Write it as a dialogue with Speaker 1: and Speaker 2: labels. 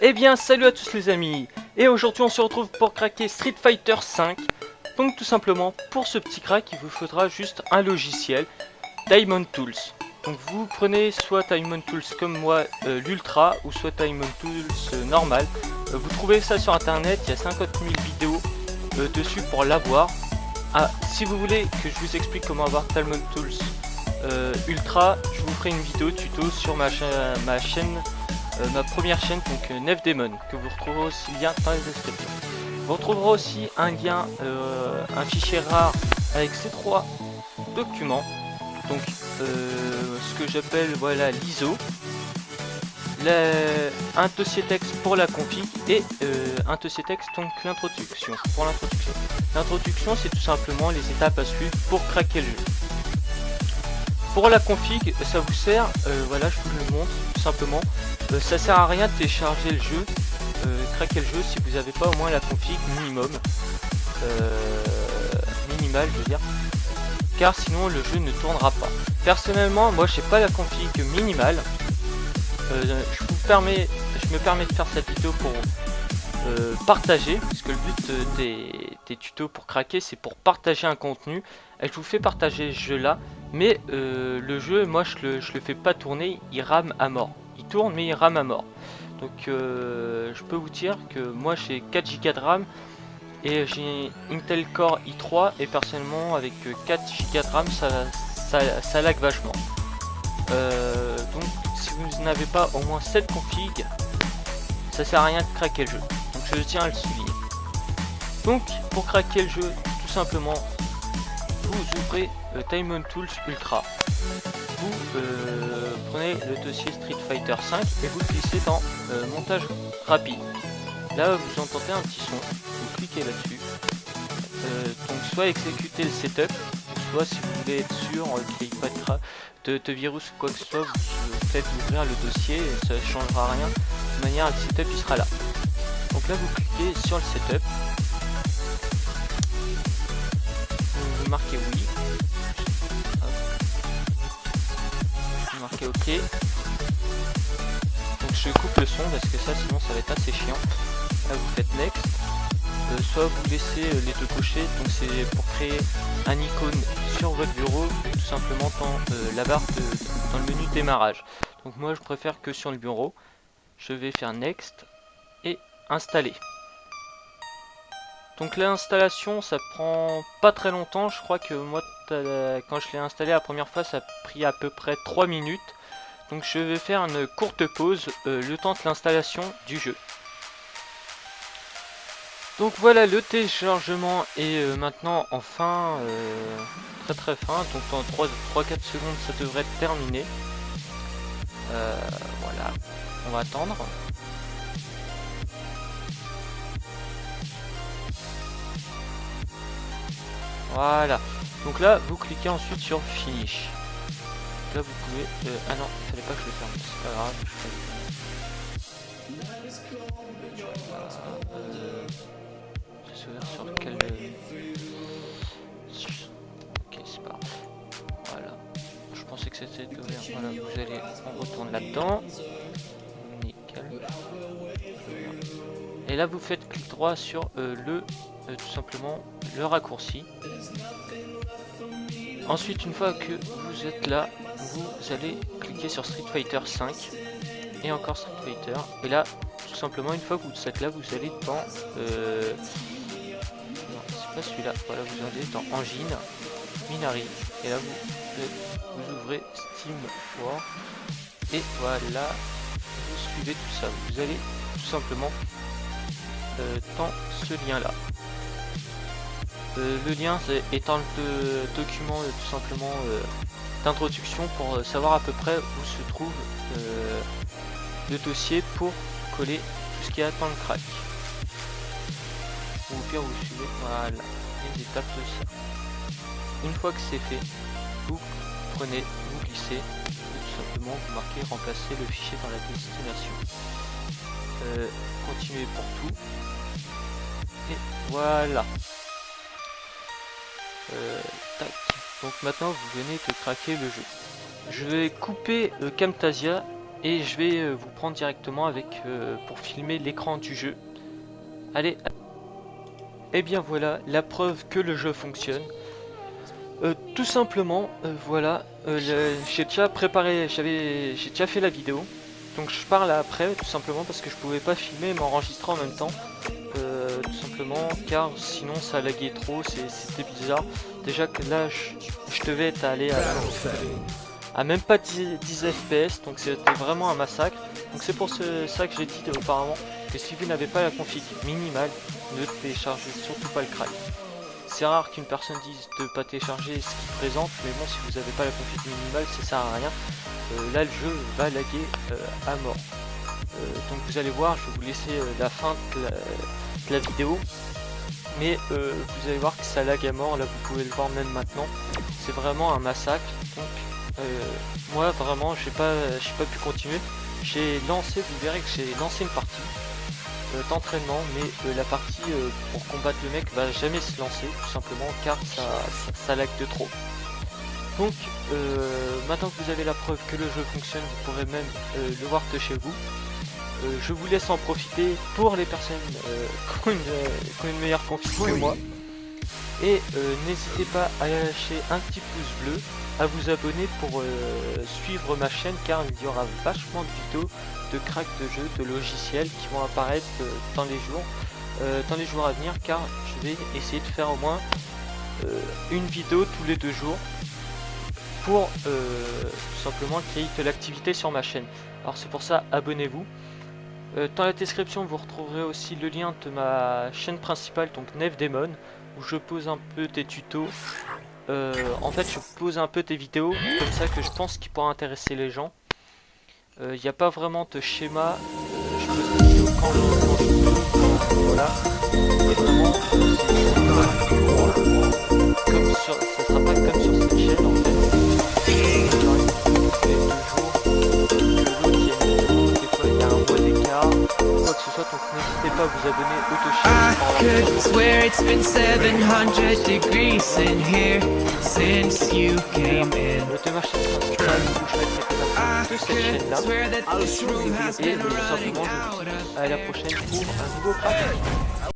Speaker 1: Eh bien salut à tous les amis, et aujourd'hui on se retrouve pour craquer Street Fighter V. Donc tout simplement pour ce petit crack il vous faudra juste un logiciel, Diamond Tools. Donc vous prenez soit Diamond Tools comme moi, l'Ultra, ou soit Diamond Tools normal. Vous trouvez ça sur internet, il y a 50 000 vidéos dessus pour l'avoir. Ah, si vous voulez que je vous explique comment avoir Diamond Tools Ultra, je vous ferai une vidéo tuto sur ma chaîne, ma première chaîne, donc Nefdemon, que vous retrouverez aussi le lien dans la description. Vous retrouverez aussi un lien, un fichier rare avec ces trois documents, donc ce que j'appelle voilà l'ISO, un dossier texte pour la config et un dossier texte donc l'introduction. Pour l'introduction, c'est tout simplement les étapes à suivre pour craquer le jeu. Pour la config, ça vous sert, voilà, je vous le montre tout simplement. Ça sert à rien de télécharger le jeu, craquer le jeu si vous n'avez pas au moins la config minimum, minimale je veux dire, car sinon le jeu ne tournera pas. Personnellement, moi je n'ai pas la config minimale. Je me permets de faire cette vidéo pour partager, puisque le but des tutos pour craquer c'est pour partager un contenu, et je vous fais partager ce jeu là, mais le jeu moi je le fais pas tourner, il rame à mort. Il tourne mais il rame à mort. Donc je peux vous dire que moi j'ai 4 Go de RAM et j'ai Intel Core i3, et personnellement avec 4 Go de RAM ça lag vachement. Donc si vous n'avez pas au moins cette config, ça sert à rien de craquer le jeu. Donc je tiens à le souligner. Donc pour craquer le jeu, tout simplement, vous ouvrez Diamond Tools Ultra. Vous prenez le dossier Street Fighter V et vous le glissez dans montage rapide. Là vous entendez un petit son, vous cliquez là-dessus. Donc soit exécuter le setup, soit si vous voulez être sûr qu'il n'y ait pas de virus ou quoi que ce soit, vous faites ouvrir le dossier et ça ne changera rien. De toute manière le setup il sera là. Donc là vous cliquez sur le setup, vous marquez oui, vous marquez ok. Donc je coupe le son parce que ça sinon ça va être assez chiant. Là vous faites next, soit vous laissez les deux cochers, donc c'est pour créer un icône sur votre bureau, tout simplement dans la barre dans le menu démarrage. Donc moi je préfère que sur le bureau. Je vais faire next et installer. Donc l'installation ça prend pas très longtemps, je crois que moi quand je l'ai installé la première fois ça a pris à peu près 3 minutes. Donc je vais faire une courte pause le temps de l'installation du jeu. Donc voilà, le téléchargement est maintenant enfin très fin, donc dans 3-4 secondes ça devrait être terminé. Voilà, on va attendre. Voilà, donc là vous cliquez ensuite sur finish. Là vous pouvez ah non, il fallait pas que je le ferme, c'est pas grave, je sur quel ok, c'est pas grave. Voilà, je pensais que c'était ouvert. Voilà, vous allez, on retourne là-dedans, nickel. Et là vous faites clic droit sur tout simplement le raccourci. Ensuite, une fois que vous êtes là, vous allez cliquer sur Street Fighter V et encore Street Fighter. Et là, tout simplement, une fois que vous êtes là, vous allez dans non, c'est pas celui-là. Voilà, vous allez dans Engine, Minari, et là vous ouvrez Steam War, et voilà, vous suivez tout ça. Vous allez tout simplement dans ce lien-là. Le lien étant le document tout simplement d'introduction pour savoir à peu près où se trouve le dossier pour coller tout ce qu'il y a dans le crack. Ou au pire vous suivez voilà les étapes de ça. Une fois que c'est fait, vous prenez, vous glissez, et tout simplement vous marquez remplacer le fichier dans la destination. Continuez pour tout. Et voilà. Tac. Donc maintenant vous venez de craquer le jeu. Je vais couper Camtasia et je vais vous prendre directement avec pour filmer l'écran du jeu. Allez, et bien voilà la preuve que le jeu fonctionne. Tout simplement, voilà, j'ai déjà préparé, j'ai déjà fait la vidéo, donc je parle après tout simplement parce que je pouvais pas filmer et m'enregistrer en même temps, tout simplement car sinon ça laguait trop, c'était bizarre. Déjà que là je devais être allé à même pas 10 FPS, donc c'était vraiment un massacre. Donc c'est pour ça que j'ai dit auparavant que si vous n'avez pas la config minimale, ne téléchargez surtout pas le crack. C'est rare qu'une personne dise de pas télécharger ce qu'il présente, mais bon, si vous n'avez pas la config minimale, ça sert à rien. Là, le jeu va laguer à mort. Donc vous allez voir, je vais vous laisser la fin de la vidéo, mais vous allez voir que ça lag à mort. Là, vous pouvez le voir même maintenant. C'est vraiment un massacre. Donc moi, vraiment, j'ai pas pu continuer. J'ai lancé, vous verrez que j'ai lancé une partie d'entraînement, mais la partie pour combattre le mec va jamais se lancer, tout simplement car ça lag de trop. Donc maintenant que vous avez la preuve que le jeu fonctionne, vous pourrez même le voir de chez vous. Je vous laisse en profiter pour les personnes qui ont une meilleure config que moi. Et n'hésitez pas à lâcher un petit pouce bleu, à vous abonner pour suivre ma chaîne, car il y aura vachement de vidéos de crack de jeux, de logiciels qui vont apparaître dans les jours à venir, car je vais essayer de faire au moins une vidéo tous les 2 jours pour tout simplement qu'il y ait de l'activité sur ma chaîne. Alors c'est pour ça, abonnez-vous. Dans la description vous retrouverez aussi le lien de ma chaîne principale, donc Nevdemon, où je pose un peu des tutos. En fait je pose un peu des vidéos comme ça que je pense qui pourraient intéresser les gens. Il n'y a pas vraiment de schéma, je pose des vidéos quand je peux, voilà. Et vraiment comme sur, ça sera pas comme sur cette chaîne en fait. Donc n'hésitez pas à vous abonner de ma chaîne principale où je mettrai de cette chaîne là. Et tout simplement je vous dis à la prochaine pour un nouveau crack.